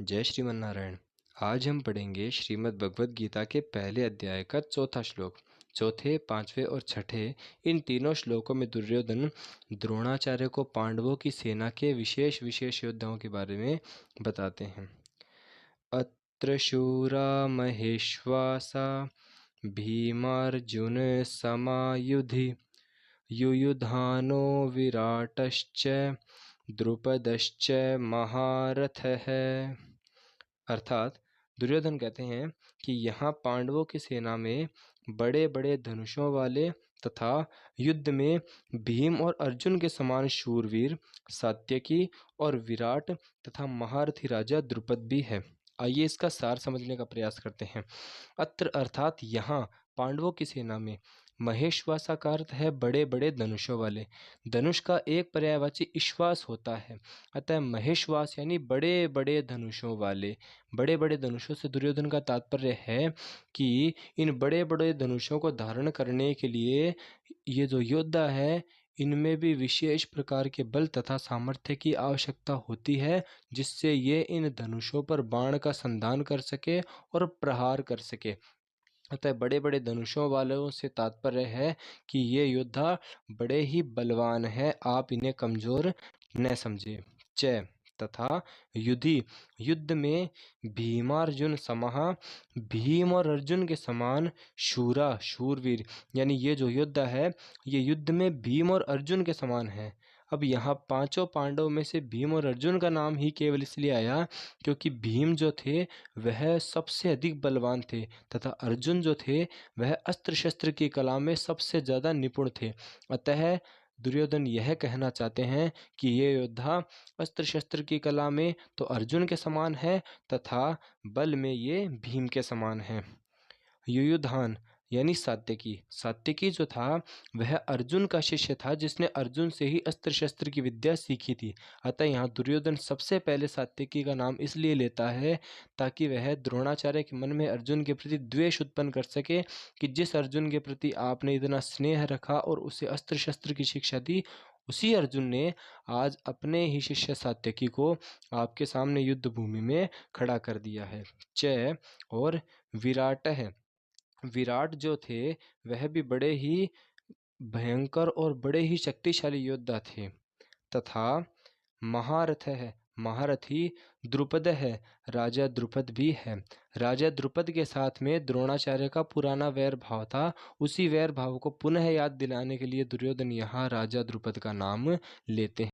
जय श्रीमन नारायण। आज हम पढ़ेंगे श्रीमद् भगवद गीता के पहले अध्याय का चौथा श्लोक। चौथे, पांचवें और छठे इन तीनों श्लोकों में दुर्योधन द्रोणाचार्य को पांडवों की सेना के विशेष विशेष योद्धाओं के बारे में बताते हैं। अत्र शूरा महेश्वासा भीमार्जुन समायुधि युयुधानो विराटश्च द्रुपदश्च महारथः। अर्थात दुर्योधन कहते हैं कि यहाँ पांडवों की सेना में बड़े बड़े धनुषों वाले तथा युद्ध में भीम और अर्जुन के समान शूरवीर सात्यकी और विराट तथा महारथी राजा द्रुपद भी है। आइए इसका सार समझने का प्रयास करते हैं। अत्र अर्थात यहाँ पांडवों की सेना में, महेश्वासा का अर्थ है बड़े बड़े धनुषों वाले। धनुष का एक पर्यायवाची ईश्वास होता है, अतः महेश्वास यानी बड़े बड़े धनुषों वाले। बड़े बड़े धनुषों से दुर्योधन का तात्पर्य है कि इन बड़े बड़े धनुषों को धारण करने के लिए ये जो योद्धा है इनमें भी विशेष प्रकार के बल तथा सामर्थ्य की आवश्यकता होती है, जिससे ये इन धनुषों पर बाण का संधान कर सके और प्रहार कर सके। अतः बड़े बड़े धनुषों वालों से तात्पर्य है कि ये योद्धा बड़े ही बलवान है, आप इन्हें कमजोर न समझे। च तथा युधि, युद्ध में भीमार्जुन समः, भीम और अर्जुन के समान शूरा शूरवीर, यानी ये जो योद्धा है ये युद्ध में भीम और अर्जुन के समान है। अब यहाँ पांचों पांडव में से भीम और अर्जुन का नाम ही केवल इसलिए आया क्योंकि भीम जो थे वह सबसे अधिक बलवान थे तथा अर्जुन जो थे वह अस्त्र शस्त्र की कला में सबसे ज़्यादा निपुण थे। अतः दुर्योधन यह कहना चाहते हैं कि ये योद्धा अस्त्र शस्त्र की कला में तो अर्जुन के समान है तथा बल में ये भीम के समान है। युयुधान यानी सात्यकी, सात्यकी जो था वह अर्जुन का शिष्य था जिसने अर्जुन से ही अस्त्र शस्त्र की विद्या सीखी थी। अतः यहाँ दुर्योधन सबसे पहले सात्यकी का नाम इसलिए लेता है ताकि वह द्रोणाचार्य के मन में अर्जुन के प्रति द्वेष उत्पन्न कर सके कि जिस अर्जुन के प्रति आपने इतना स्नेह रखा और उसे अस्त्र शस्त्र की शिक्षा दी, उसी अर्जुन ने आज अपने ही शिष्य सात्यकी को आपके सामने युद्ध भूमि में खड़ा कर दिया है। च और विराट है, विराट जो थे वह भी बड़े ही भयंकर और बड़े ही शक्तिशाली योद्धा थे। तथा महारथ है, महारथी द्रुपद है, राजा द्रुपद भी है। राजा द्रुपद के साथ में द्रोणाचार्य का पुराना वैर भाव था, उसी वैर भाव को पुनः याद दिलाने के लिए दुर्योधन यहाँ राजा द्रुपद का नाम लेते हैं।